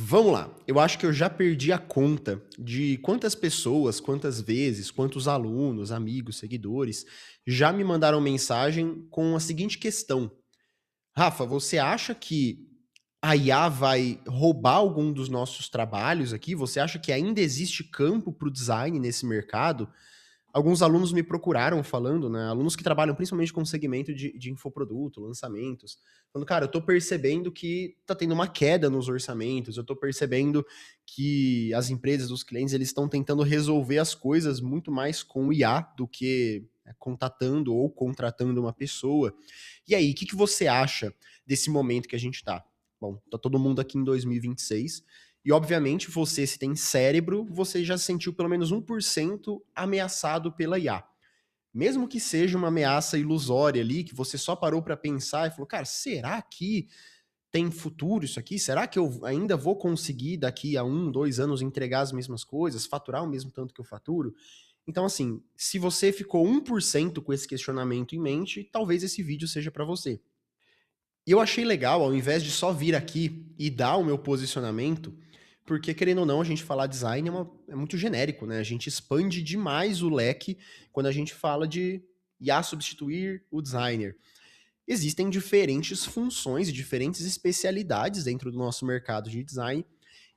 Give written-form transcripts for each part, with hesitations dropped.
Vamos lá. Eu acho que eu já perdi a conta de quantas pessoas, quantas vezes, quantos alunos, amigos, seguidores já me mandaram mensagem com a seguinte questão: Rafa, você acha que a IA vai roubar algum dos nossos trabalhos aqui? Você acha que ainda existe campo para o design nesse mercado? Alguns alunos me procuraram falando, né, alunos que trabalham principalmente com segmento de infoproduto, lançamentos, falando: "Cara, eu tô percebendo que tá tendo uma queda nos orçamentos, eu tô percebendo que as empresas, os clientes, eles estão tentando resolver as coisas muito mais com o IA do que, contatando ou contratando uma pessoa. E aí, o que que você acha desse momento que a gente tá?" Bom, tá todo mundo aqui em 2026 e, obviamente, você, se tem cérebro, você já se sentiu pelo menos 1% ameaçado pela IA. Mesmo que seja uma ameaça ilusória ali, que você só parou para pensar e falou: "Cara, será que tem futuro isso aqui? Será que eu ainda vou conseguir daqui a 1, 2 anos entregar as mesmas coisas, faturar o mesmo tanto que eu faturo?" Então, assim, se você ficou 1% com esse questionamento em mente, talvez esse vídeo seja para você. E eu achei legal, ao invés de só vir aqui e dar o meu posicionamento, porque, querendo ou não, a gente falar design é muito genérico, né? A gente expande demais o leque quando a gente fala de IA substituir o designer. Existem diferentes funções e diferentes especialidades dentro do nosso mercado de design,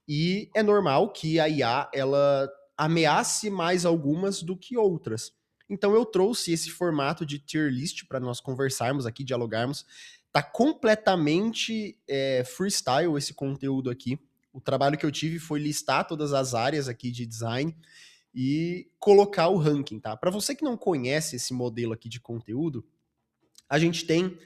e é normal que a IA ela ameace mais algumas do que outras. Então eu trouxe esse formato de tier list para nós conversarmos aqui, dialogarmos. Tá completamente freestyle esse conteúdo aqui. O trabalho que eu tive foi listar todas as áreas aqui de design e colocar o ranking, tá? Para você que não conhece esse modelo aqui de conteúdo, a gente tem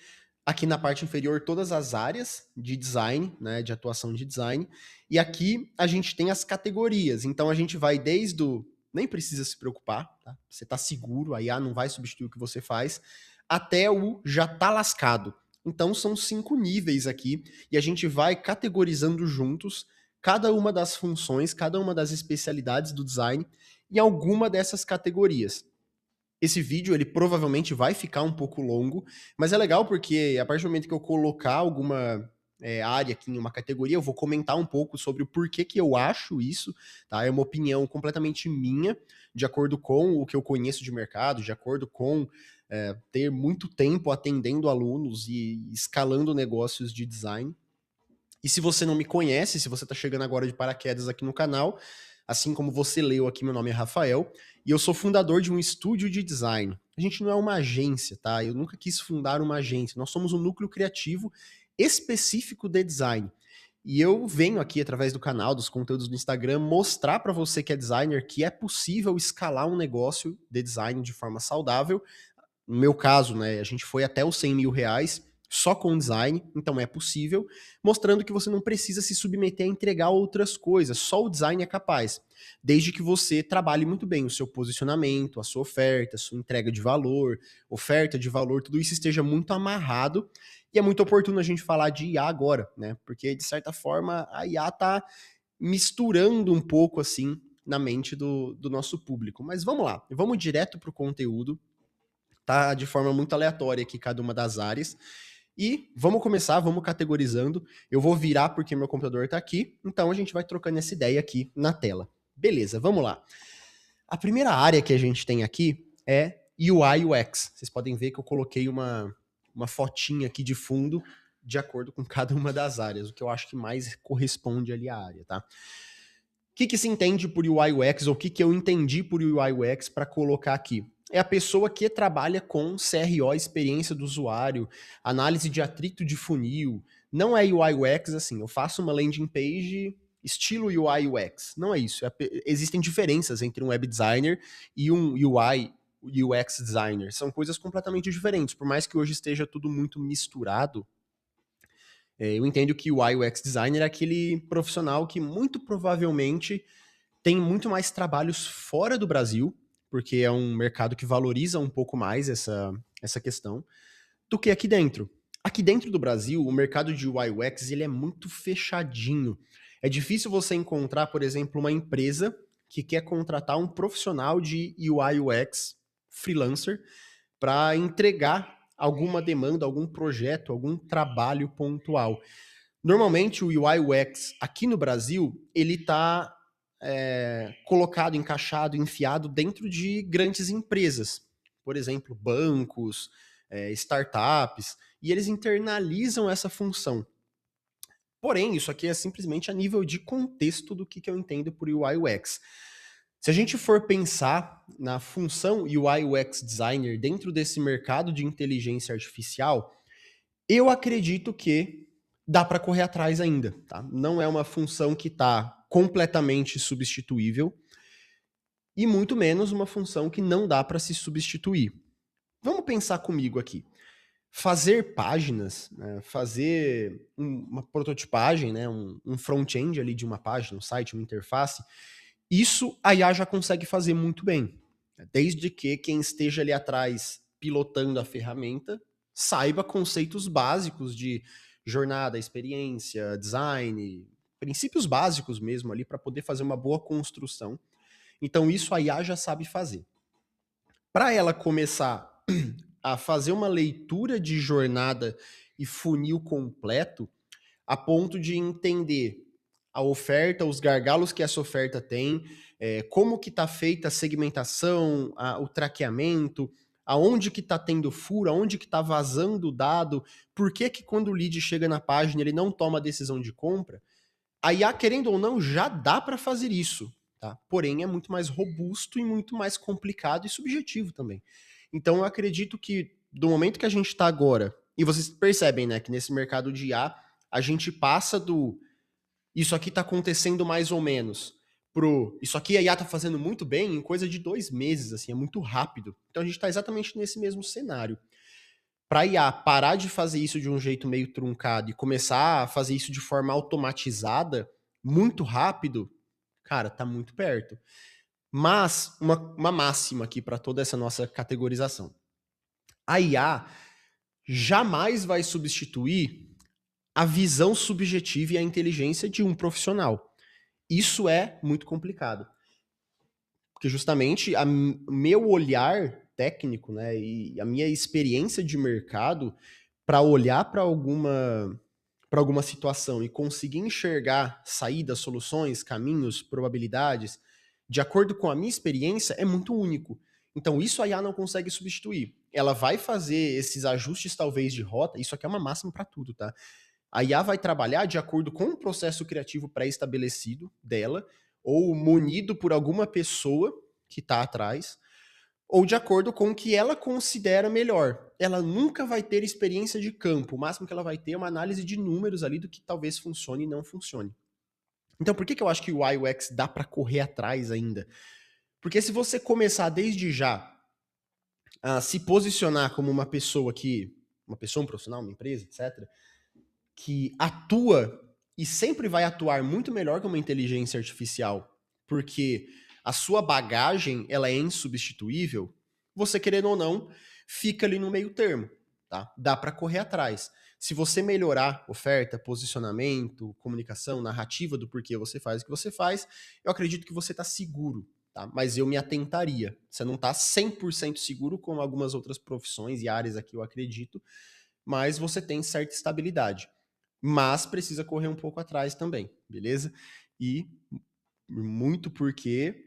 aqui na parte inferior todas as áreas de design, né, de atuação de design, e aqui a gente tem as categorias. Então a gente vai desde o nem precisa se preocupar, tá? Você tá seguro, a IA não vai substituir o que você faz, até o já tá lascado. Então são 5 níveis aqui e a gente vai categorizando juntos cada uma das funções, cada uma das especialidades do design em alguma dessas categorias. Esse vídeo, ele provavelmente vai ficar um pouco longo, mas é legal porque a partir do momento que eu colocar alguma área aqui em uma categoria, eu vou comentar um pouco sobre o porquê que eu acho isso, tá? É uma opinião completamente minha, de acordo com o que eu conheço de mercado, de acordo com ter muito tempo atendendo alunos e escalando negócios de design. E se você não me conhece, se você está chegando agora de paraquedas aqui no canal, assim como você leu aqui, meu nome é Rafael, e eu sou fundador de um estúdio de design. A gente não é uma agência, tá? Eu nunca quis fundar uma agência. Nós somos um núcleo criativo específico de design. E eu venho aqui, através do canal, dos conteúdos do Instagram, mostrar para você que é designer que é possível escalar um negócio de design de forma saudável. No meu caso, né, a gente foi até os 100 mil reais só com design, então é possível, mostrando que você não precisa se submeter a entregar outras coisas, só o design é capaz, desde que você trabalhe muito bem o seu posicionamento, a sua oferta, a sua entrega de valor, oferta de valor, tudo isso esteja muito amarrado, e é muito oportuno a gente falar de IA agora, né, porque de certa forma a IA tá misturando um pouco assim na mente do nosso público. Mas vamos lá, vamos direto para o conteúdo, tá de forma muito aleatória aqui cada uma das áreas. E vamos começar, vamos categorizando. Eu vou virar porque meu computador está aqui, então a gente vai trocando essa ideia aqui na tela. Beleza, vamos lá. A primeira área que a gente tem aqui é UI UX. Vocês podem ver que eu coloquei uma fotinha aqui de fundo de acordo com cada uma das áreas, o que eu acho que mais corresponde ali à área, tá? O que se entende por UI UX, ou o que eu entendi por UI UX para colocar aqui? É a pessoa que trabalha com CRO, experiência do usuário, análise de atrito de funil. Não é UI UX assim, eu faço uma landing page estilo UI UX. Não é isso. Existem diferenças entre um web designer e um UI UX designer. São coisas completamente diferentes. Por mais que hoje esteja tudo muito misturado, eu entendo que o UI UX designer é aquele profissional que muito provavelmente tem muito mais trabalhos fora do Brasil, porque é um mercado que valoriza um pouco mais essa questão, do que aqui dentro. Aqui dentro do Brasil, o mercado de UI UX ele é muito fechadinho. É difícil você encontrar, por exemplo, uma empresa que quer contratar um profissional de UI UX freelancer para entregar alguma demanda, algum projeto, algum trabalho pontual. Normalmente o UI UX aqui no Brasil, ele está colocado, encaixado, enfiado dentro de grandes empresas. Por exemplo, bancos, startups, e eles internalizam essa função. Porém, isso aqui é simplesmente a nível de contexto do que eu entendo por UI UX. Se a gente for pensar na função UI UX designer dentro desse mercado de inteligência artificial, eu acredito que dá para correr atrás ainda, tá? Não é uma função que está completamente substituível e muito menos uma função que não dá para se substituir. Vamos pensar comigo aqui. Fazer páginas, né, fazer uma prototipagem, né, um front-end ali de uma página, um site, uma interface, isso a IA já consegue fazer muito bem. Desde que quem esteja ali atrás pilotando a ferramenta saiba conceitos básicos de jornada, experiência, design, princípios básicos mesmo ali para poder fazer uma boa construção. Então isso a IA já sabe fazer. Para ela começar a fazer uma leitura de jornada e funil completo, a ponto de entender a oferta, os gargalos que essa oferta tem, como que está feita a segmentação, o traqueamento, aonde que está tendo furo, aonde que está vazando o dado, por que que quando o lead chega na página ele não toma a decisão de compra, a IA, querendo ou não, já dá para fazer isso, tá? Porém, é muito mais robusto e muito mais complicado e subjetivo também. Então, eu acredito que do momento que a gente está agora, e vocês percebem, né, que nesse mercado de IA, a gente passa do isso aqui está acontecendo mais ou menos pro isso aqui a IA está fazendo muito bem em coisa de 2 meses, assim, é muito rápido. Então, a gente está exatamente nesse mesmo cenário. Para a IA parar de fazer isso de um jeito meio truncado e começar a fazer isso de forma automatizada, muito rápido, cara, tá muito perto. Mas, uma máxima aqui para toda essa nossa categorização. A IA jamais vai substituir a visão subjetiva e a inteligência de um profissional. Isso é muito complicado. Porque justamente meu olhar técnico, né, e a minha experiência de mercado para olhar para alguma situação e conseguir enxergar saídas, soluções, caminhos, probabilidades, de acordo com a minha experiência, é muito único. Então, isso a IA não consegue substituir. Ela vai fazer esses ajustes, talvez, de rota, isso aqui é uma máxima para tudo, tá? A IA vai trabalhar de acordo com um processo criativo pré-estabelecido dela, ou munido por alguma pessoa que está atrás, ou de acordo com o que ela considera melhor. Ela nunca vai ter experiência de campo. O máximo que ela vai ter é uma análise de números ali do que talvez funcione e não funcione. Então, por que eu acho que o UI UX dá para correr atrás ainda? Porque se você começar desde já a se posicionar como uma pessoa, um profissional, uma empresa, etc., que atua e sempre vai atuar muito melhor que uma inteligência artificial, porque a sua bagagem ela é insubstituível, você querendo ou não, fica ali no meio termo, tá? Dá para correr atrás. Se você melhorar oferta, posicionamento, comunicação, narrativa do porquê você faz o que você faz, eu acredito que você está seguro, tá? Mas eu me atentaria. Você não está 100% seguro como algumas outras profissões e áreas aqui eu acredito, mas você tem certa estabilidade. Mas precisa correr um pouco atrás também, beleza? E muito porque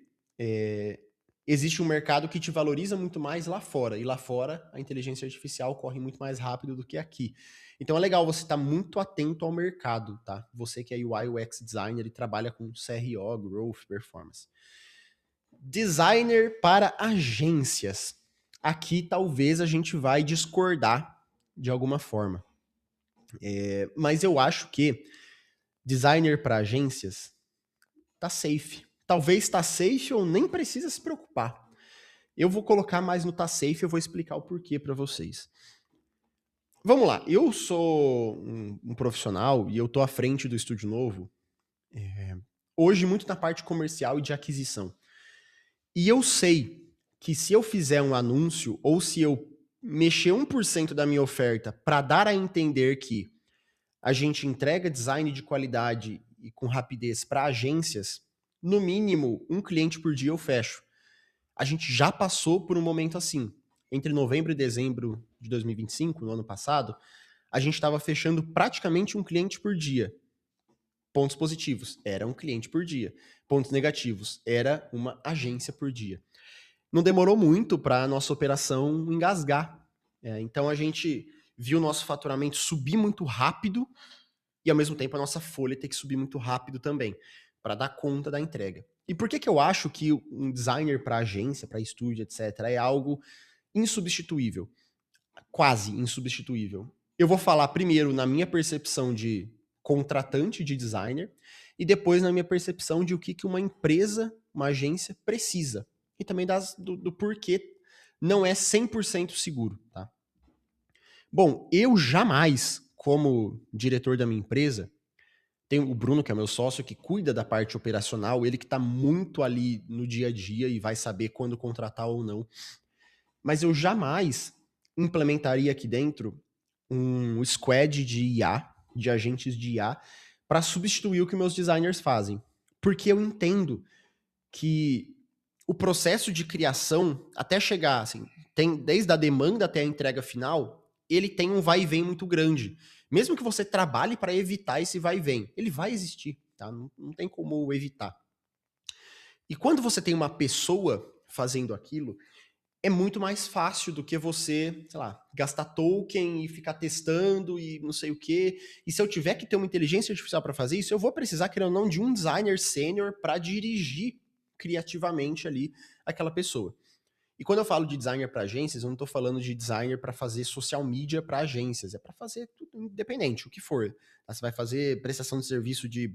existe um mercado que te valoriza muito mais lá fora. E lá fora, a inteligência artificial corre muito mais rápido do que aqui. Então é legal você estar muito atento ao mercado, tá? Você que é UI UX designer e trabalha com CRO, Growth, Performance. Designer para agências. Aqui talvez a gente vai discordar de alguma forma. Mas eu acho que designer para agências tá safe. Talvez tá safe ou nem precisa se preocupar. Eu vou colocar mais no tá safe, eu vou explicar o porquê para vocês. Vamos lá, eu sou um profissional e eu tô à frente do Estúdio Novo, hoje muito na parte comercial e de aquisição. E eu sei que se eu fizer um anúncio ou se eu mexer 1% da minha oferta para dar a entender que a gente entrega design de qualidade e com rapidez para agências, no mínimo, um cliente por dia eu fecho. A gente já passou por um momento assim. Entre novembro e dezembro de 2025, no ano passado, a gente estava fechando praticamente um cliente por dia. Pontos positivos, era um cliente por dia. Pontos negativos, era uma agência por dia. Não demorou muito para a nossa operação engasgar. Então a gente viu o nosso faturamento subir muito rápido e ao mesmo tempo a nossa folha ter que subir muito rápido também, para dar conta da entrega. E por que eu acho que um designer para agência, para estúdio, etc., é algo insubstituível? Quase insubstituível. Eu vou falar primeiro na minha percepção de contratante de designer e depois na minha percepção de o que uma empresa, uma agência precisa. E também do porquê não é 100% seguro, tá? Bom, eu jamais, como diretor da minha empresa, tem o Bruno, que é meu sócio, que cuida da parte operacional, ele que está muito ali no dia a dia e vai saber quando contratar ou não. Mas eu jamais implementaria aqui dentro um squad de IA, de agentes de IA, para substituir o que meus designers fazem. Porque eu entendo que o processo de criação, até chegar, assim, tem desde a demanda até a entrega final, ele tem um vai e vem muito grande. Mesmo que você trabalhe para evitar esse vai e vem, ele vai existir, tá? Não tem como evitar. E quando você tem uma pessoa fazendo aquilo, é muito mais fácil do que você, sei lá, gastar token e ficar testando e não sei o quê. E se eu tiver que ter uma inteligência artificial para fazer isso, eu vou precisar, querendo ou não, de um designer sênior para dirigir criativamente ali aquela pessoa. E quando eu falo de designer para agências, eu não estou falando de designer para fazer social media para agências, é para fazer tudo independente, o que for. Você vai fazer prestação de serviço de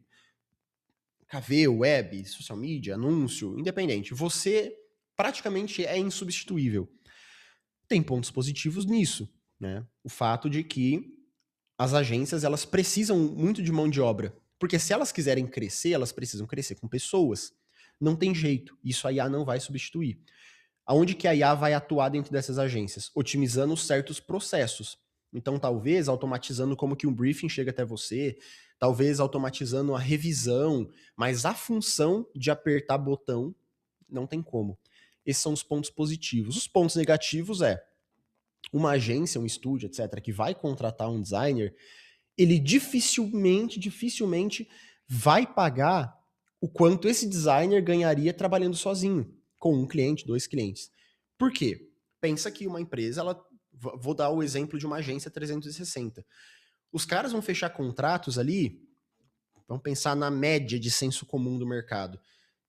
KV, web, social media, anúncio, independente. Você praticamente é insubstituível. Tem pontos positivos nisso, né? O fato de que as agências, elas precisam muito de mão de obra, porque se elas quiserem crescer, elas precisam crescer com pessoas. Não tem jeito, isso a IA não vai substituir. Aonde que a IA vai atuar dentro dessas agências? Otimizando certos processos. Então, talvez automatizando como que um briefing chega até você, talvez automatizando a revisão, mas a função de apertar botão não tem como. Esses são os pontos positivos. Os pontos negativos é uma agência, um estúdio, etc., que vai contratar um designer, ele dificilmente vai pagar o quanto esse designer ganharia trabalhando sozinho, com um cliente, dois clientes. Por quê? Pensa que uma empresa, vou dar o exemplo de uma agência 360. Os caras vão fechar contratos ali, vamos pensar na média de senso comum do mercado,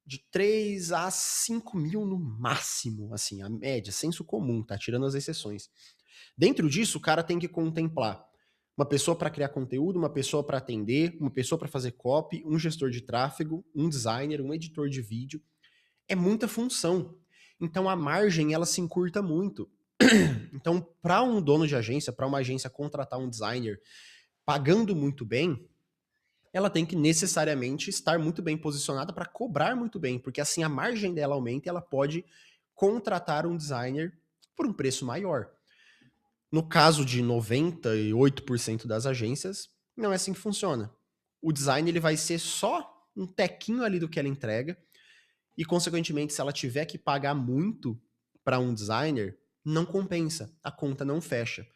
de 3 a 5 mil no máximo, assim, a média, senso comum, tá? Tirando as exceções. Dentro disso, o cara tem que contemplar uma pessoa para criar conteúdo, uma pessoa para atender, uma pessoa para fazer copy, um gestor de tráfego, um designer, um editor de vídeo. É muita função. Então a margem ela se encurta muito. Então, para um dono de agência, para uma agência contratar um designer pagando muito bem, ela tem que necessariamente estar muito bem posicionada para cobrar muito bem, porque assim a margem dela aumenta e ela pode contratar um designer por um preço maior. No caso de 98% das agências, não é assim que funciona. O design ele vai ser só um tequinho ali do que ela entrega e, consequentemente, se ela tiver que pagar muito para um designer, não compensa, a conta não fecha.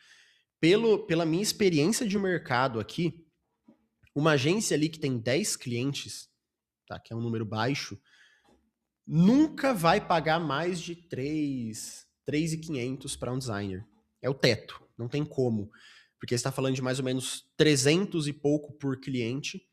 Pela minha experiência de mercado aqui, uma agência ali que tem 10 clientes, tá, que é um número baixo, nunca vai pagar mais de 3.500 para um designer. É o teto, não tem como. Porque você está falando de mais ou menos 300 e pouco por cliente,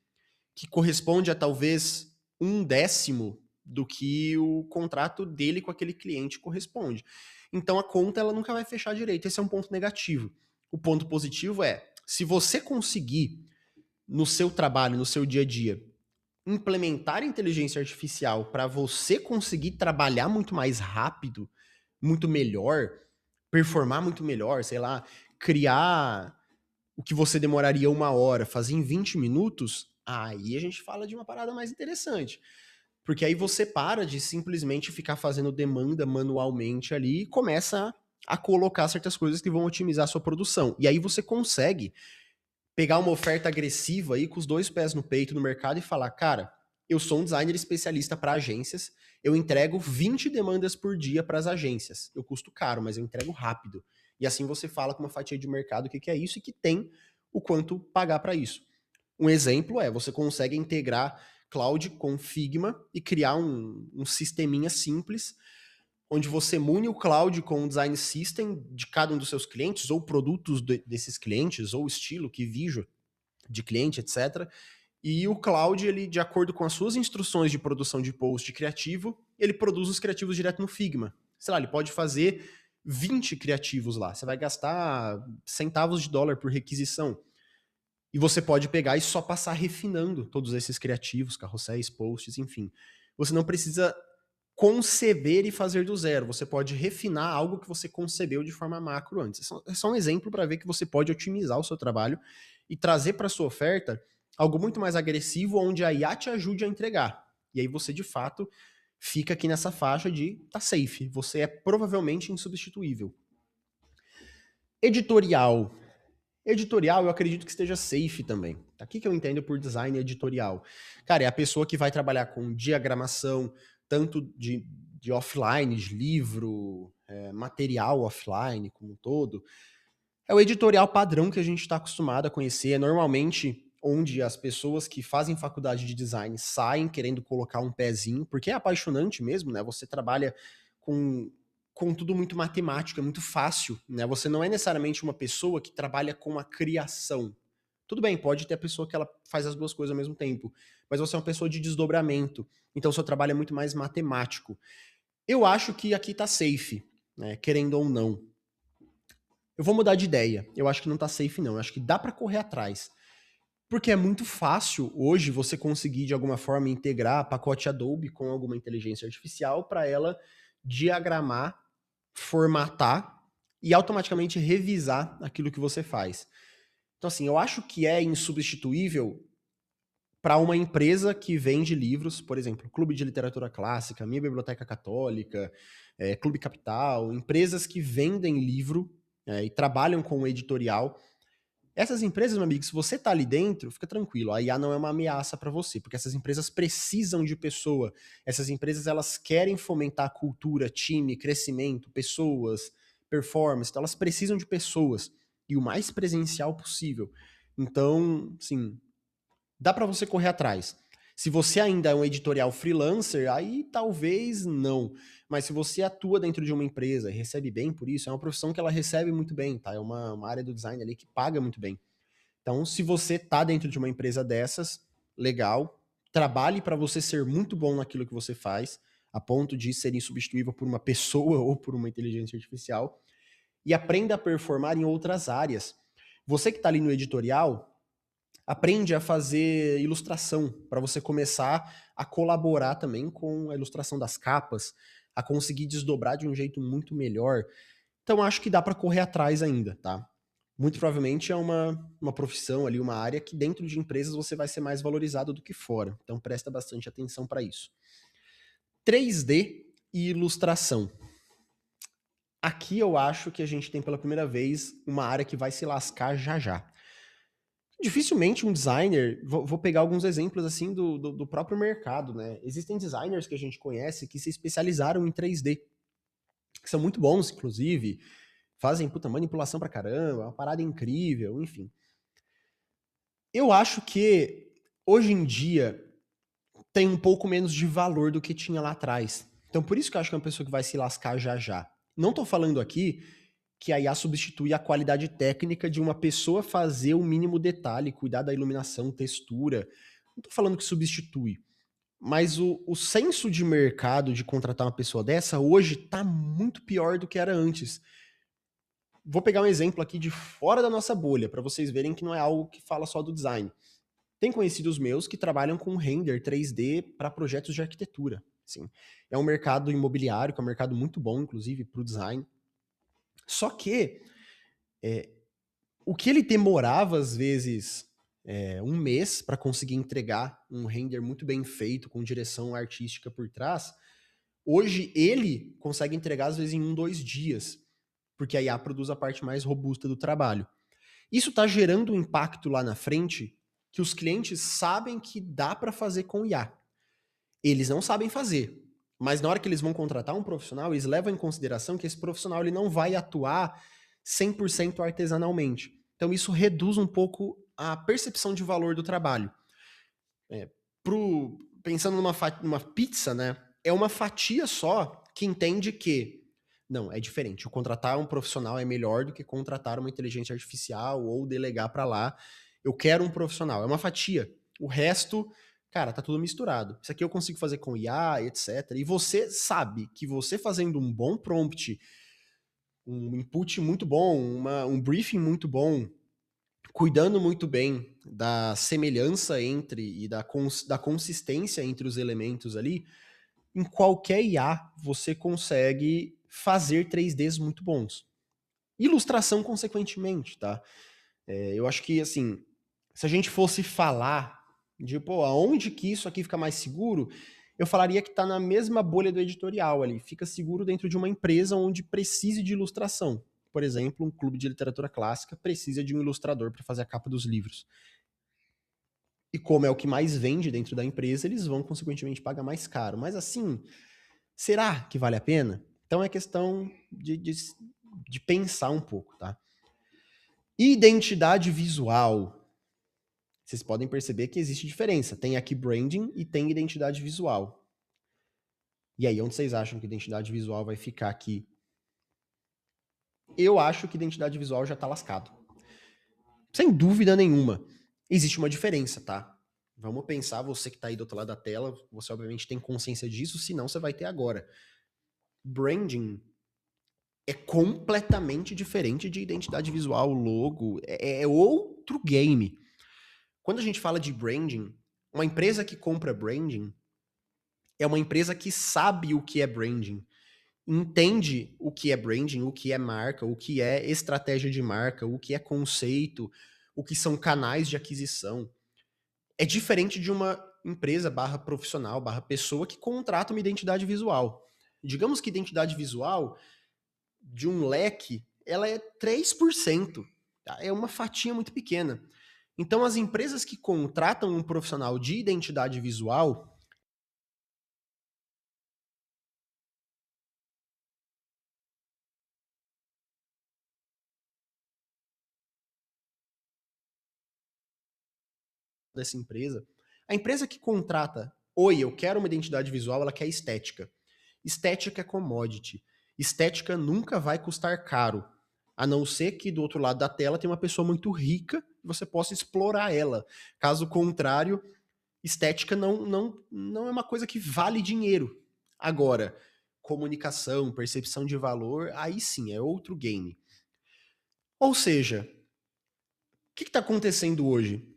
que corresponde a talvez 1/10 do que o contrato dele com aquele cliente corresponde. Então a conta ela nunca vai fechar direito. Esse é um ponto negativo. O ponto positivo é, se você conseguir, no seu trabalho, no seu dia a dia, implementar inteligência artificial para você conseguir trabalhar muito mais rápido, muito melhor, performar muito melhor, sei lá, criar o que você demoraria 1 hora, fazer em 20 minutos, aí a gente fala de uma parada mais interessante. Porque aí você para de simplesmente ficar fazendo demanda manualmente ali e começa a colocar certas coisas que vão otimizar a sua produção. E aí você consegue pegar uma oferta agressiva aí com os dois pés no peito no mercado e falar, cara, eu sou um designer especialista para agências, eu entrego 20 demandas por dia para as agências. Eu custo caro, mas eu entrego rápido. E assim você fala com uma fatia de mercado o que é isso e que tem o quanto pagar para isso. Um exemplo é, você consegue integrar Cloud com Figma e criar um sisteminha simples, onde você mune o Cloud com o design system de cada um dos seus clientes, ou produtos desses clientes, ou estilo que Visual de cliente, etc. E o Cloud, ele, de acordo com as suas instruções de produção de post criativo, ele produz os criativos direto no Figma. Sei lá, ele pode fazer 20 criativos lá. Você vai gastar centavos de dólar por requisição. E você pode pegar e só passar refinando todos esses criativos, carrosséis, posts, enfim. Você não precisa conceber e fazer do zero. Você pode refinar algo que você concebeu de forma macro antes. É só um exemplo para ver que você pode otimizar o seu trabalho e trazer para sua oferta algo muito mais agressivo, onde a IA te ajude a entregar. E aí você, de fato, fica aqui nessa faixa de tá safe. Você é provavelmente insubstituível. Editorial. Editorial, eu acredito que esteja safe também. O que eu entendo por design editorial? Cara, é a pessoa que vai trabalhar com diagramação, tanto de offline, de livro, material offline como um todo. É o editorial padrão que a gente está acostumado a conhecer. É normalmente onde as pessoas que fazem faculdade de design saem querendo colocar um pezinho, porque é apaixonante mesmo, né? Você trabalha com, com tudo muito matemático, é muito fácil, né? Você não é necessariamente uma pessoa que trabalha com a criação. Tudo bem, pode ter a pessoa que ela faz as duas coisas ao mesmo tempo, mas você é uma pessoa de desdobramento, então o seu trabalho é muito mais matemático. Eu acho que aqui tá safe, né? Querendo ou não. Eu vou mudar de ideia. Eu acho que não tá safe, não. Eu acho que dá para correr atrás. Porque é muito fácil hoje você conseguir, de alguma forma, integrar pacote Adobe com alguma inteligência artificial para ela diagramar, formatar e automaticamente revisar aquilo que você faz. Então, assim, eu acho que é insubstituível para uma empresa que vende livros, por exemplo, Clube de Literatura Clássica, Minha Biblioteca Católica, Clube Capital, empresas que vendem livro e trabalham com editorial. Essas empresas, meu amigo, se você tá ali dentro, fica tranquilo, a IA não é uma ameaça para você, porque essas empresas precisam de pessoa. Essas empresas, elas querem fomentar cultura, time, crescimento, pessoas, performance, então elas precisam de pessoas e o mais presencial possível. Então, sim, dá para você correr atrás. Se você ainda é um editorial freelancer, aí talvez não. Mas se você atua dentro de uma empresa e recebe bem por isso, é uma profissão que ela recebe muito bem, tá? É uma área do design ali que paga muito bem. Então, se você tá dentro de uma empresa dessas, legal. Trabalhe para você ser muito bom naquilo que você faz, a ponto de ser insubstituível por uma pessoa ou por uma inteligência artificial. E aprenda a performar em outras áreas. Você que está ali no editorial, aprende a fazer ilustração, para você começar a colaborar também com a ilustração das capas, a conseguir desdobrar de um jeito muito melhor. Então acho que dá para correr atrás ainda, tá? Muito provavelmente é uma profissão ali, uma área que dentro de empresas você vai ser mais valorizado do que fora. Então presta bastante atenção para isso. 3D e ilustração. Aqui eu acho que a gente tem pela primeira vez uma área que vai se lascar já já. Dificilmente um designer, vou pegar alguns exemplos assim do próprio mercado, né? Existem designers que a gente conhece que se especializaram em 3D, que são muito bons, inclusive, fazem puta manipulação pra caramba, é uma parada incrível, enfim. Eu acho que hoje em dia tem um pouco menos de valor do que tinha lá atrás. Então por isso que eu acho que é uma pessoa que vai se lascar já já. Não tô falando aqui que a IA substitui a qualidade técnica de uma pessoa fazer o mínimo detalhe, cuidar da iluminação, textura. Não tô falando que substitui. Mas o senso de mercado de contratar uma pessoa dessa hoje tá muito pior do que era antes. Vou pegar um exemplo aqui de fora da nossa bolha, para vocês verem que não é algo que fala só do design. Tem conhecidos meus que trabalham com render 3D para projetos de arquitetura. Assim. É um mercado imobiliário, que é um mercado muito bom, inclusive, para o design. Só que o que ele demorava, às vezes, um mês para conseguir entregar um render muito bem feito, com direção artística por trás, hoje ele consegue entregar, às vezes, em 1, 2 dias, porque a IA produz a parte mais robusta do trabalho. Isso está gerando um impacto lá na frente que os clientes sabem que dá para fazer com IA. Eles não sabem fazer, mas na hora que eles vão contratar um profissional, eles levam em consideração que esse profissional ele não vai atuar 100% artesanalmente. Então isso reduz um pouco a percepção de valor do trabalho. Pensando numa pizza, né? É uma fatia só que entende que não, é diferente. O contratar um profissional é melhor do que contratar uma inteligência artificial ou delegar para lá. Eu quero um profissional. É uma fatia. O resto, cara, tá tudo misturado. Isso aqui eu consigo fazer com IA, etc. E você sabe que você fazendo um bom prompt, um input muito bom, um briefing muito bom, cuidando muito bem da semelhança entre e da consistência entre os elementos ali, em qualquer IA você consegue fazer 3Ds muito bons. Ilustração, consequentemente, tá? Eu acho que, assim, se a gente fosse falar de, pô, aonde que isso aqui fica mais seguro, eu falaria que tá na mesma bolha do editorial ali. Fica seguro dentro de uma empresa onde precise de ilustração. Por exemplo, um clube de literatura clássica precisa de um ilustrador para fazer a capa dos livros. E como é o que mais vende dentro da empresa, eles vão, consequentemente, pagar mais caro. Mas assim, será que vale a pena? Então é questão de pensar um pouco, tá? Identidade visual. Vocês podem perceber que existe diferença. Tem aqui branding e tem identidade visual. E aí, onde vocês acham que identidade visual vai ficar aqui? Eu acho que identidade visual já tá lascado. Sem dúvida nenhuma. Existe uma diferença, tá? Vamos pensar, você que tá aí do outro lado da tela, você obviamente tem consciência disso, senão você vai ter agora. Branding é completamente diferente de identidade visual, logo, é outro game. Quando a gente fala de branding, uma empresa que compra branding é uma empresa que sabe o que é branding, entende o que é branding, o que é marca, o que é estratégia de marca, o que é conceito, o que são canais de aquisição. É diferente de uma empresa barra profissional, barra pessoa que contrata uma identidade visual. Digamos que identidade visual de um leque, ela é 3%. Tá? É uma fatia muito pequena. Então, as empresas que contratam um profissional de identidade visual, dessa empresa, a empresa que contrata, oi, eu quero uma identidade visual, ela quer estética. Estética é commodity. Estética nunca vai custar caro. A não ser que do outro lado da tela tem uma pessoa muito rica e você possa explorar ela. Caso contrário, estética não é uma coisa que vale dinheiro. Agora, comunicação, percepção de valor, aí sim, é outro game. Ou seja, o que está acontecendo hoje?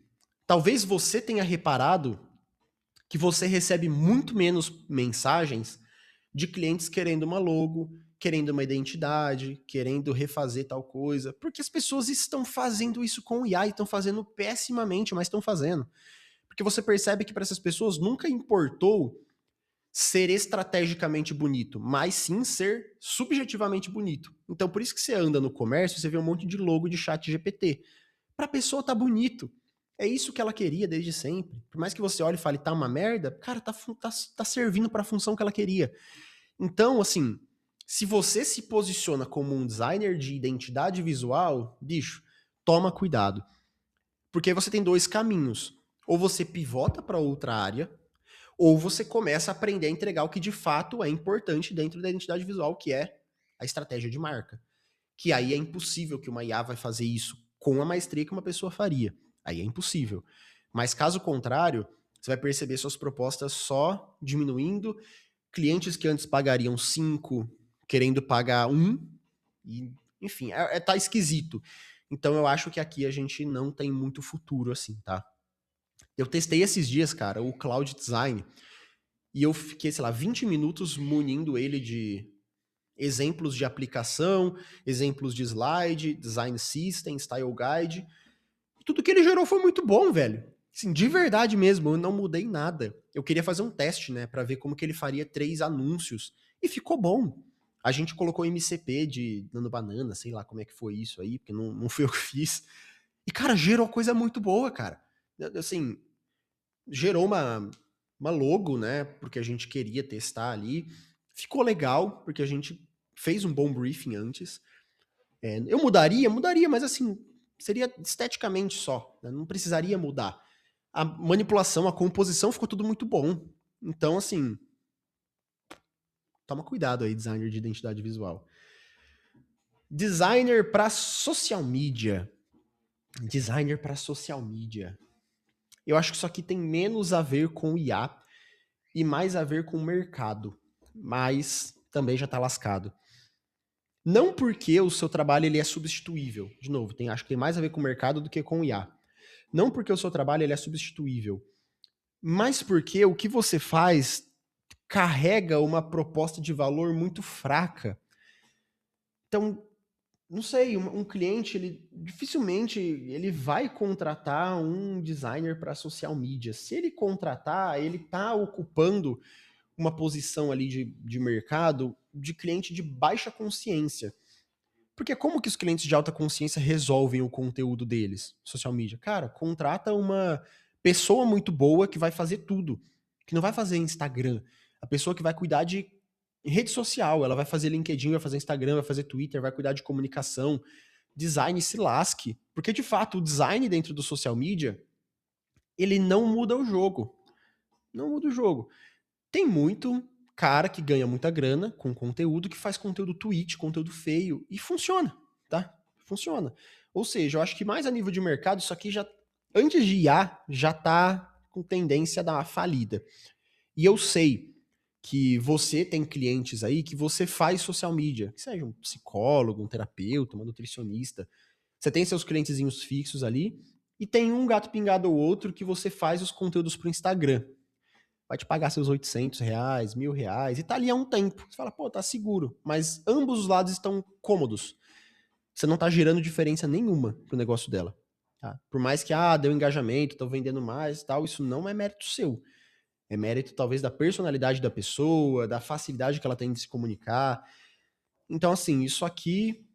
Talvez você tenha reparado que você recebe muito menos mensagens de clientes querendo uma logo, querendo uma identidade, querendo refazer tal coisa, porque as pessoas estão fazendo isso com o IA e estão fazendo pessimamente, mas estão fazendo. Porque você percebe que para essas pessoas nunca importou ser estrategicamente bonito, mas sim ser subjetivamente bonito. Então, por isso que você anda no comércio, você vê um monte de logo de chat GPT. Para a pessoa tá bonito. É isso que ela queria desde sempre. Por mais que você olhe e fale, tá uma merda, cara, tá servindo para a função que ela queria. Então, assim, se você se posiciona como um designer de identidade visual, bicho, toma cuidado. Porque você tem dois caminhos. Ou você pivota para outra área, ou você começa a aprender a entregar o que de fato é importante dentro da identidade visual, que é a estratégia de marca. Que aí é impossível que uma IA vai fazer isso com a maestria que uma pessoa faria. Aí é impossível. Mas caso contrário, você vai perceber suas propostas só diminuindo, clientes que antes pagariam 5 querendo pagar 1, e, enfim, tá esquisito. Então eu acho que aqui a gente não tem muito futuro assim, tá? Eu testei esses dias, cara, o Cloud Design, e eu fiquei, sei lá, 20 minutos munindo ele de exemplos de aplicação, exemplos de slide, design system, style guide. Tudo que ele gerou foi muito bom, velho. Assim, de verdade mesmo, eu não mudei nada. Eu queria fazer um teste, né, pra ver como que ele faria 3 anúncios. E ficou bom. A gente colocou MCP de Nano Banana, sei lá como é que foi isso aí, porque não fui eu que fiz. E, cara, gerou coisa muito boa, cara. Assim, gerou uma logo, né, porque a gente queria testar ali. Ficou legal, porque a gente fez um bom briefing antes. Eu mudaria, mas assim, seria esteticamente só, né? Não precisaria mudar. A manipulação, a composição ficou tudo muito bom. Então, assim, toma cuidado aí, designer de identidade visual. Designer para social media. Designer para social media. Eu acho que isso aqui tem menos a ver com IA e mais a ver com o mercado. Mas também já tá lascado. Não porque o seu trabalho ele é substituível. De novo, acho que tem mais a ver com o mercado do que com o IA. Não porque o seu trabalho ele é substituível, mas porque o que você faz carrega uma proposta de valor muito fraca. Então, não sei, um cliente, ele dificilmente ele vai contratar um designer para social media. Se ele contratar, ele está ocupando uma posição ali de mercado de cliente de baixa consciência. Porque como que os clientes de alta consciência resolvem o conteúdo deles? Social media. Cara, contrata uma pessoa muito boa que vai fazer tudo. Que não vai fazer Instagram. A pessoa que vai cuidar de rede social. Ela vai fazer LinkedIn, vai fazer Instagram, vai fazer Twitter, vai cuidar de comunicação. Design se lasque. Porque, de fato, o design dentro do social media, ele não muda o jogo. Não muda o jogo. Tem muito cara que ganha muita grana com conteúdo, que faz conteúdo tweet, conteúdo feio, e funciona, tá? Funciona. Ou seja, eu acho que mais a nível de mercado, isso aqui já, antes de IA, já tá com tendência a dar uma falida. E eu sei que você tem clientes aí que você faz social media, que seja um psicólogo, um terapeuta, uma nutricionista. Você tem seus clientezinhos fixos ali, e tem um gato pingado ou outro que você faz os conteúdos pro Instagram. Vai te pagar seus R$ 800, R$ 1.000, e tá ali há um tempo. Você fala, pô, tá seguro. Mas ambos os lados estão cômodos. Você não tá gerando diferença nenhuma pro negócio dela. Tá? Por mais que, deu engajamento, tô vendendo mais e tal, isso não é mérito seu. É mérito, talvez, da personalidade da pessoa, da facilidade que ela tem de se comunicar. Então, assim, isso aqui,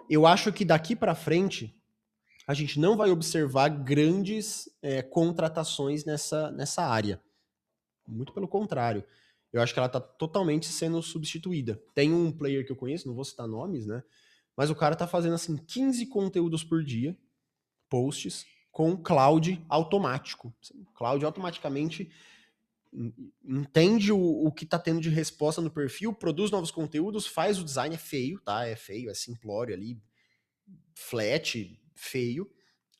eu acho que daqui pra frente, a gente não vai observar grandes contratações nessa área. Muito pelo contrário. Eu acho que ela tá totalmente sendo substituída. Tem um player que eu conheço, não vou citar nomes, né? Mas o cara tá fazendo assim 15 conteúdos por dia, posts, com cloud automático. O cloud automaticamente entende o que tá tendo de resposta no perfil, produz novos conteúdos, faz o design, é feio, tá? É feio, é simplório ali, flat, feio,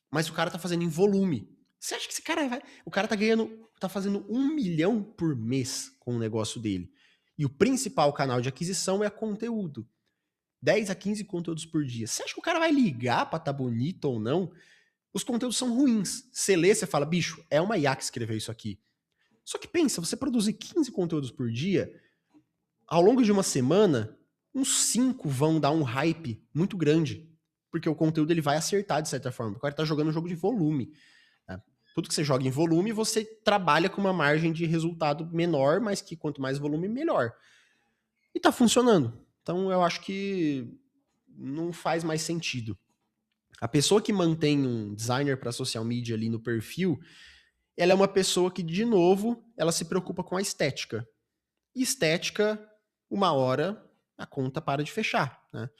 mas o cara tá fazendo em volume. Você acha que esse cara vai. O cara tá fazendo 1 milhão por mês com o negócio dele. E o principal canal de aquisição é conteúdo. 10 a 15 conteúdos por dia. Você acha que o cara vai ligar pra tá bonito ou não? Os conteúdos são ruins. Você lê, você fala, bicho, é uma IA que escreveu isso aqui. Só que pensa, você produzir 15 conteúdos por dia, ao longo de uma semana, uns 5 vão dar um hype muito grande. Porque o conteúdo ele vai acertar de certa forma. O cara tá jogando um jogo de volume. Né? Tudo que você joga em volume, você trabalha com uma margem de resultado menor, mas que quanto mais volume, melhor. E tá funcionando. Então eu acho que não faz mais sentido. A pessoa que mantém um designer para social media ali no perfil, ela é uma pessoa que, de novo, ela se preocupa com a estética. E estética, uma hora, a conta para de fechar. Né?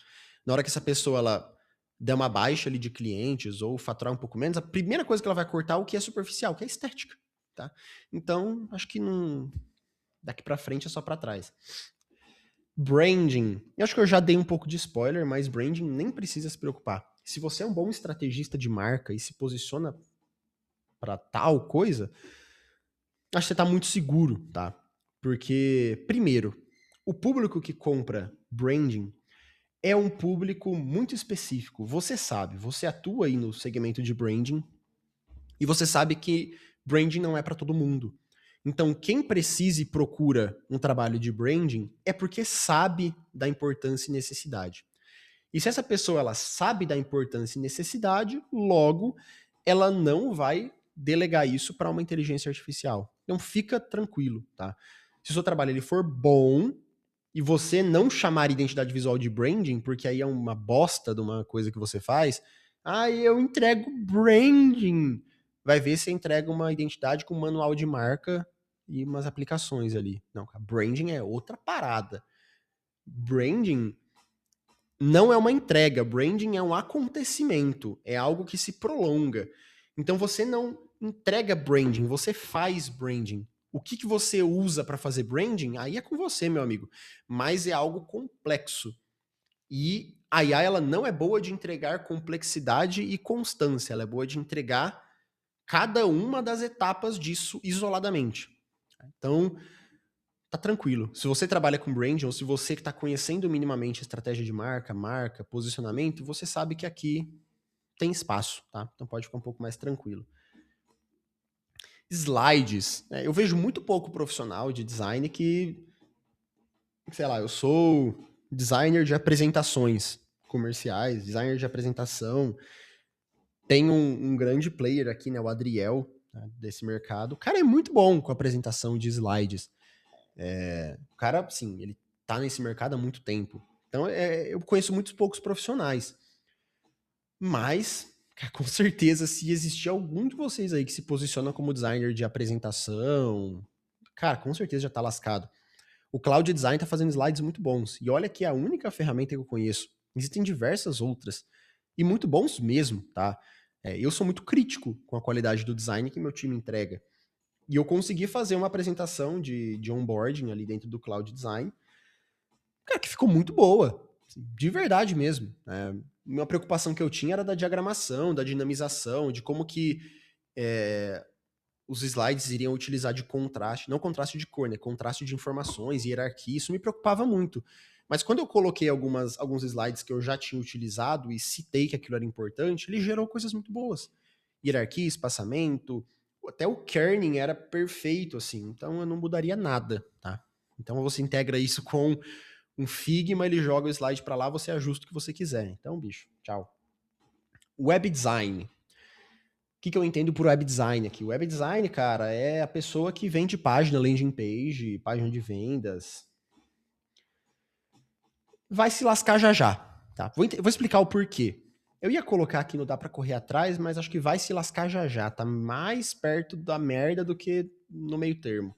Na hora que essa pessoa ela der uma baixa ali de clientes ou faturar um pouco menos, a primeira coisa que ela vai cortar é o que é superficial, que é estética. Tá? Então, acho que não. Daqui para frente é só para trás. Branding. Eu acho que eu já dei um pouco de spoiler, mas branding nem precisa se preocupar. Se você é um bom estrategista de marca e se posiciona para tal coisa, acho que você tá muito seguro, tá? Porque, primeiro, o público que compra branding é um público muito específico. Você sabe, você atua aí no segmento de branding e você sabe que branding não é para todo mundo. Então, quem precisa e procura um trabalho de branding é porque sabe da importância e necessidade. E se essa pessoa ela sabe da importância e necessidade, logo ela não vai delegar isso para uma inteligência artificial. Então fica tranquilo, tá? Se o seu trabalho ele for bom e você não chamar identidade visual de branding, porque aí é uma bosta de uma coisa que você faz, eu entrego branding. Vai ver se entrega uma identidade com um manual de marca e umas aplicações ali. Não, branding é outra parada. Branding não é uma entrega. Branding é um acontecimento, é algo que se prolonga. Então você não entrega branding, você faz branding. O que você usa para fazer branding, aí é com você, meu amigo. Mas é algo complexo. E a IA, ela não é boa de entregar complexidade e constância, ela é boa de entregar cada uma das etapas disso isoladamente. Então, tá tranquilo. Se você trabalha com branding ou se você que está conhecendo minimamente estratégia de marca, posicionamento, você sabe que aqui tem espaço, tá? Então pode ficar um pouco mais tranquilo. Slides. Né? Eu vejo muito pouco profissional de design que, sei lá, eu sou designer de apresentações comerciais, designer de apresentação. Tem um grande player aqui, né, o Adriel, né, desse mercado. O cara é muito bom com a apresentação de slides. O cara, sim, ele tá nesse mercado há muito tempo. Então, eu conheço muitos poucos profissionais. Mas, cara, com certeza, se existir algum de vocês aí que se posiciona como designer de apresentação, cara, com certeza já tá lascado. O Cloud Design tá fazendo slides muito bons. E olha que é a única ferramenta que eu conheço. Existem diversas outras. E muito bons mesmo, tá? Eu sou muito crítico com a qualidade do design que meu time entrega. E eu consegui fazer uma apresentação de onboarding ali dentro do Cloud Design, cara, que ficou muito boa. De verdade mesmo. Uma preocupação que eu tinha era da diagramação, da dinamização, de como que os slides iriam utilizar de contraste, não contraste de cor, né? Contraste de informações, hierarquia, isso me preocupava muito. Mas quando eu coloquei alguns slides que eu já tinha utilizado e citei que aquilo era importante, ele gerou coisas muito boas. Hierarquia, espaçamento, até o kerning era perfeito, assim. Então eu não mudaria nada, tá? Então você integra isso com um Figma, ele joga o slide para lá, você ajusta o que você quiser. Então, bicho, tchau. Web design. O que eu entendo por web design aqui? Web design, cara, é a pessoa que vende página, landing page, página de vendas. Vai se lascar já já, tá? Vou explicar o porquê. Eu ia colocar aqui no Dá Pra Correr Atrás, mas acho que vai se lascar já já. Tá mais perto da merda do que no meio termo.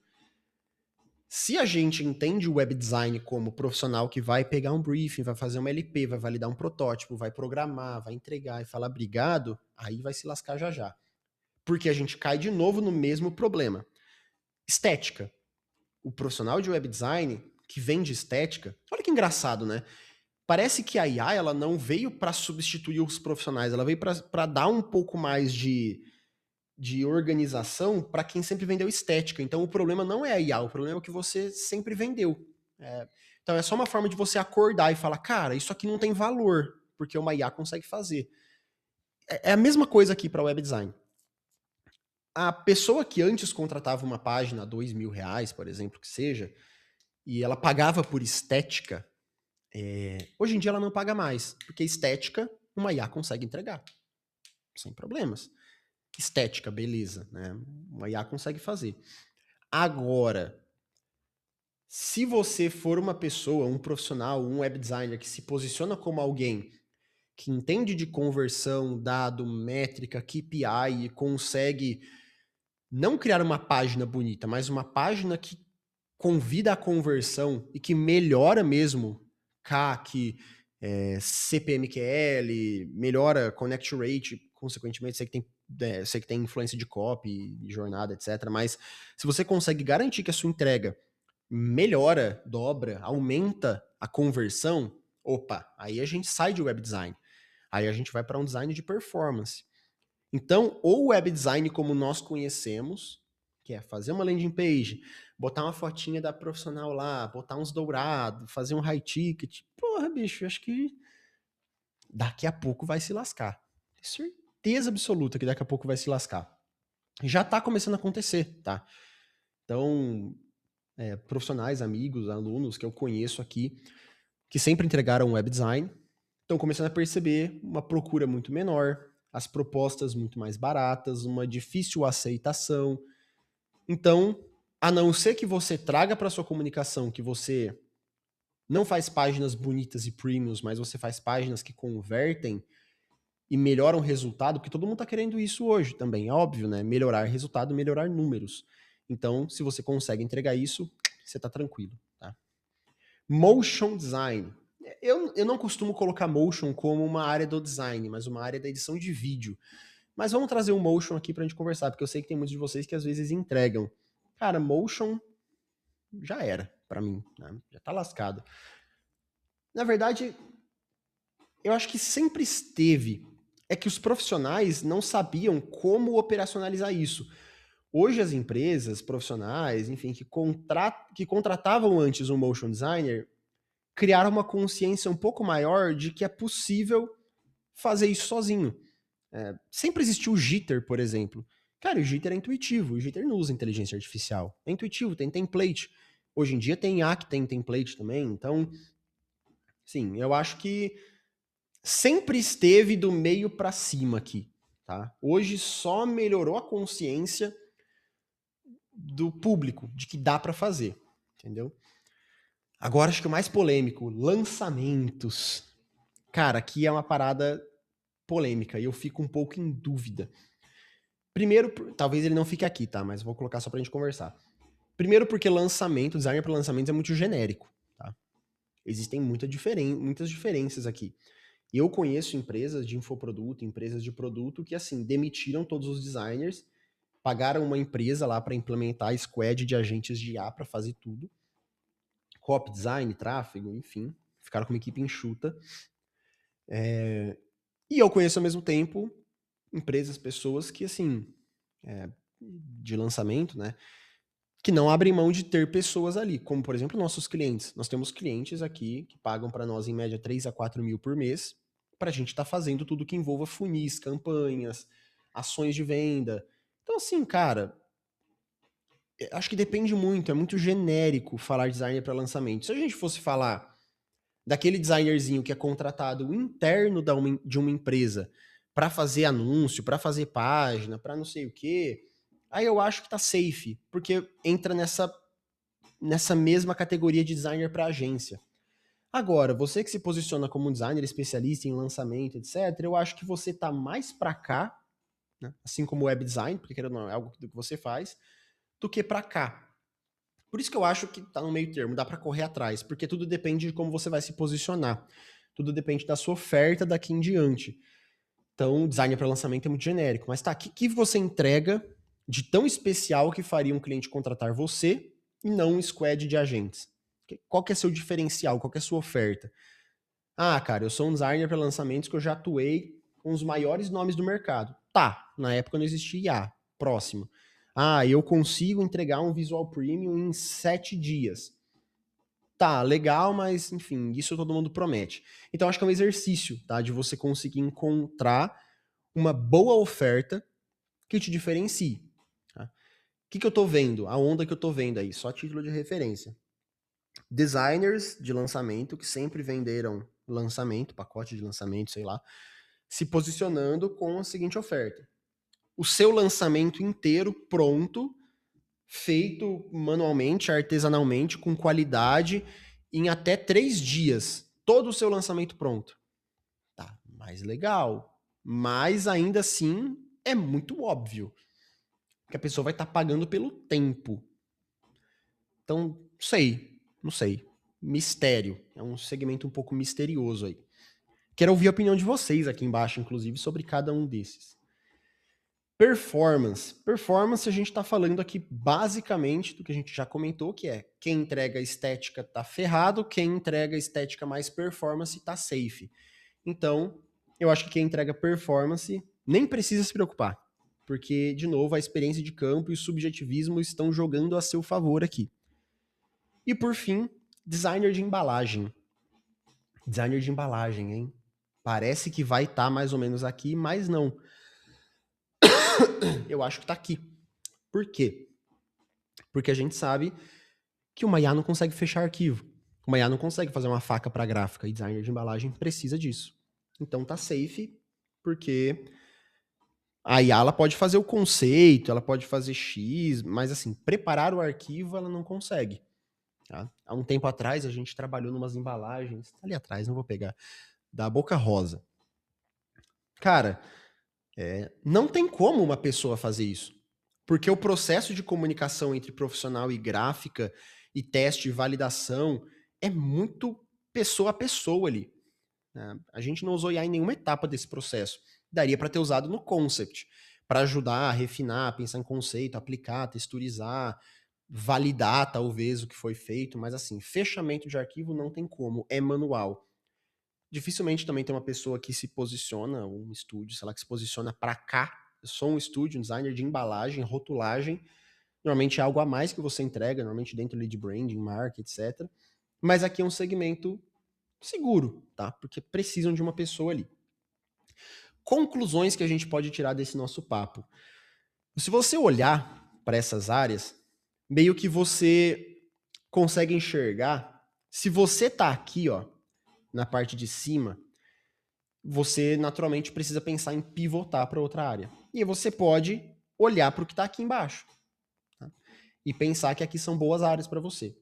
Se a gente entende o web design como profissional que vai pegar um briefing, vai fazer uma LP, vai validar um protótipo, vai programar, vai entregar e falar obrigado, aí vai se lascar já já. Porque a gente cai de novo no mesmo problema. Estética. O profissional de web design que vende estética, olha que engraçado, né? Parece que a IA ela não veio para substituir os profissionais, ela veio para dar um pouco mais de organização para quem sempre vendeu estética. Então o problema não é a IA, o problema é o que você sempre vendeu. Então é só uma forma de você acordar e falar, cara, isso aqui não tem valor, porque uma IA consegue fazer. É a mesma coisa aqui para web design. A pessoa que antes contratava uma página a R$ 2.000, por exemplo, que seja, e ela pagava por estética, hoje em dia ela não paga mais, porque estética uma IA consegue entregar, sem problemas. Estética, beleza, né? Uma IA consegue fazer. Agora, se você for uma pessoa, um profissional, um web designer que se posiciona como alguém que entende de conversão, dado, métrica, KPI e consegue não criar uma página bonita, mas uma página que convida a conversão e que melhora mesmo CAC, CPMQL, melhora Connect Rate, consequentemente, sei que tem influência de copy, de jornada, etc. Mas se você consegue garantir que a sua entrega melhora, dobra, aumenta a conversão, opa, aí a gente sai de web design. Aí a gente vai para um design de performance. Então, ou web design como nós conhecemos, que é fazer uma landing page, botar uma fotinha da profissional lá, botar uns dourados, fazer um high ticket. Porra, bicho, acho que daqui a pouco vai se lascar. Tenho certeza absoluta que daqui a pouco vai se lascar. Já tá começando a acontecer, tá? Então, profissionais, amigos, alunos que eu conheço aqui, que sempre entregaram web design, estão começando a perceber uma procura muito menor, as propostas muito mais baratas, uma difícil aceitação. Então, a não ser que você traga para sua comunicação que você não faz páginas bonitas e premiums, mas você faz páginas que convertem e melhoram o resultado, porque todo mundo está querendo isso hoje também, é óbvio, né? Melhorar resultado, melhorar números. Então, se você consegue entregar isso, você está tranquilo, tá? Motion design. eu não costumo colocar motion como uma área do design, mas uma área da edição de vídeo. Mas vamos trazer o motion aqui pra gente conversar, porque eu sei que tem muitos de vocês que às vezes entregam. Cara, motion já era pra mim, né? Já tá lascado. Na verdade, eu acho que sempre esteve. É que os profissionais não sabiam como operacionalizar isso. Hoje as empresas profissionais, enfim, que contratavam antes um motion designer, criaram uma consciência um pouco maior de que é possível fazer isso sozinho. Sempre existiu o Jitter, por exemplo. Cara, o Jitter é intuitivo, o Jitter não usa inteligência artificial. É intuitivo, tem template. Hoje em dia tem IA que tem template também, então, sim, eu acho que sempre esteve do meio para cima aqui, tá? Hoje só melhorou a consciência do público de que dá para fazer, entendeu? Agora acho que o mais polêmico, lançamentos. Cara, aqui é uma parada polêmica e eu fico um pouco em dúvida. Primeiro, talvez ele não fique aqui, tá? Mas vou colocar só pra gente conversar. Primeiro porque lançamento, design para lançamentos é muito genérico, tá? Existem muitas diferenças aqui. Eu conheço empresas de infoproduto, empresas de produto que, assim, demitiram todos os designers, pagaram uma empresa lá para implementar a squad de agentes de IA para fazer tudo. Copy, design, tráfego, enfim. Ficaram com uma equipe enxuta. E eu conheço ao mesmo tempo empresas, pessoas que, assim, de lançamento, né? Que não abrem mão de ter pessoas ali, como, por exemplo, nossos clientes. Nós temos clientes aqui que pagam para nós, em média, 3 a 4 mil por mês, para a gente estar fazendo tudo que envolva funis, campanhas, ações de venda. Então, assim, cara, acho que depende muito, é muito genérico falar designer para lançamento. Se a gente fosse falar daquele designerzinho que é contratado interno de uma empresa para fazer anúncio, para fazer página, para não sei o quê, aí eu acho que tá safe, porque entra nessa mesma categoria de designer para agência. Agora, você que se posiciona como um designer especialista em lançamento, etc., eu acho que você tá mais para cá, né, assim como web design, porque querendo ou não, é algo que você faz, do que para cá. Por isso que eu acho que tá no meio termo, dá para correr atrás, porque tudo depende de como você vai se posicionar. Tudo depende da sua oferta daqui em diante. Então, design para lançamento é muito genérico. Mas tá, o que você entrega de tão especial que faria um cliente contratar você e não um squad de agentes? Qual que é seu diferencial? Qual que é a sua oferta? Ah, cara, eu sou um designer para lançamentos que eu já atuei com os maiores nomes do mercado. Tá, na época não existia IA. Próximo. Ah, eu consigo entregar um visual premium em 7 dias. Tá, legal, mas enfim, isso todo mundo promete. Então acho que é um exercício, tá? De você conseguir encontrar uma boa oferta que te diferencie. Tá? O que eu tô vendo? A onda que eu tô vendo aí, só a título de referência. Designers de lançamento que sempre venderam lançamento, pacote de lançamento, sei lá, se posicionando com a seguinte oferta. O seu lançamento inteiro pronto, feito manualmente, artesanalmente, com qualidade, em até 3 dias. Todo o seu lançamento pronto. Tá, mais legal. Mas ainda assim é muito óbvio que a pessoa vai estar pagando pelo tempo. Então, não sei. Mistério. É um segmento um pouco misterioso aí. Quero ouvir a opinião de vocês aqui embaixo, inclusive, sobre cada um desses. Performance. Performance a gente está falando aqui basicamente do que a gente já comentou, que é quem entrega estética tá ferrado, quem entrega estética mais performance tá safe. Então, eu acho que quem entrega performance nem precisa se preocupar, porque, de novo, a experiência de campo e o subjetivismo estão jogando a seu favor aqui. E, por fim, designer de embalagem. Designer de embalagem, hein? Parece que vai estar mais ou menos aqui, mas não. Eu acho que tá aqui. Por quê? Porque a gente sabe que uma IA não consegue fechar arquivo. Uma IA não consegue fazer uma faca para gráfica e designer de embalagem precisa disso. Então tá safe, porque a IA ela pode fazer o conceito, ela pode fazer X, mas assim, preparar o arquivo ela não consegue. Tá? Há um tempo atrás a gente trabalhou numas embalagens, ali atrás, não vou pegar, da Boca Rosa. Cara, não tem como uma pessoa fazer isso. Porque o processo de comunicação entre profissional e gráfica, e teste e validação, é muito pessoa a pessoa ali, né? A gente não usou IA em nenhuma etapa desse processo. Daria para ter usado no concept, para ajudar a refinar, pensar em conceito, aplicar, texturizar, validar talvez o que foi feito, mas assim, fechamento de arquivo não tem como, é manual. Dificilmente também tem uma pessoa que se posiciona, um estúdio, sei lá, que se posiciona para cá. Eu sou um estúdio, um designer de embalagem, rotulagem. Normalmente é algo a mais que você entrega, normalmente dentro ali de branding, marketing, etc. Mas aqui é um segmento seguro, tá? Porque precisam de uma pessoa ali. Conclusões que a gente pode tirar desse nosso papo. Se você olhar para essas áreas, meio que você consegue enxergar, se você tá aqui, ó, na parte de cima, você naturalmente precisa pensar em pivotar para outra área. E aí você pode olhar para o que está aqui embaixo, tá? E pensar que aqui são boas áreas para você.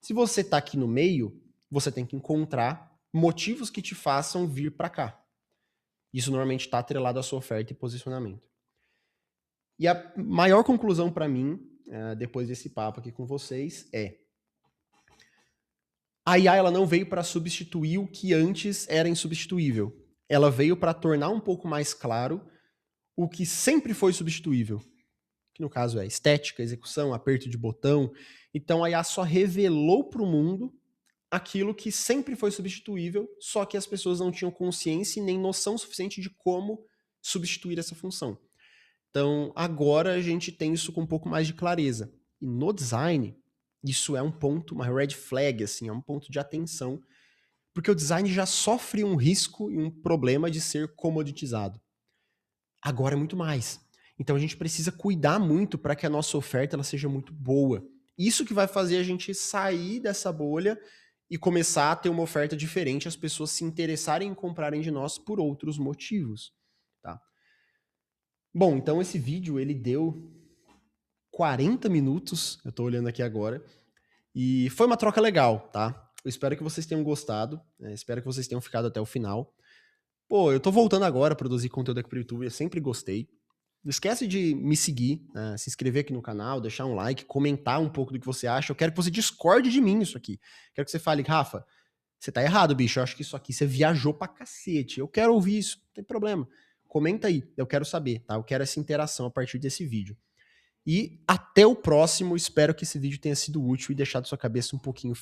Se você está aqui no meio, você tem que encontrar motivos que te façam vir para cá. Isso normalmente está atrelado à sua oferta e posicionamento. E a maior conclusão para mim, depois desse papo aqui com vocês, é: a IA ela não veio para substituir o que antes era insubstituível. Ela veio para tornar um pouco mais claro o que sempre foi substituível, que no caso é estética, execução, aperto de botão. Então a IA só revelou para o mundo aquilo que sempre foi substituível, só que as pessoas não tinham consciência e nem noção suficiente de como substituir essa função. Então agora a gente tem isso com um pouco mais de clareza. E no design, isso é um ponto, uma red flag, assim, é um ponto de atenção, porque o design já sofre um risco e um problema de ser comoditizado. Agora é muito mais. Então a gente precisa cuidar muito para que a nossa oferta ela seja muito boa. Isso que vai fazer a gente sair dessa bolha e começar a ter uma oferta diferente, as pessoas se interessarem em comprarem de nós por outros motivos, tá? Bom, então esse vídeo ele deu 40 minutos, eu tô olhando aqui agora, e foi uma troca legal, tá? Eu espero que vocês tenham gostado, espero que vocês tenham ficado até o final. Pô, eu tô voltando agora a produzir conteúdo aqui pro YouTube, eu sempre gostei. Não esquece de me seguir, né, se inscrever aqui no canal, deixar um like, comentar um pouco do que você acha. Eu quero que você discorde de mim isso aqui. Quero que você fale, Rafa, você tá errado, bicho. Eu acho que isso aqui você viajou pra cacete. Eu quero ouvir isso, não tem problema. Comenta aí, eu quero saber, tá? Eu quero essa interação a partir desse vídeo. E até o próximo. Espero que esse vídeo tenha sido útil e deixado sua cabeça um pouquinho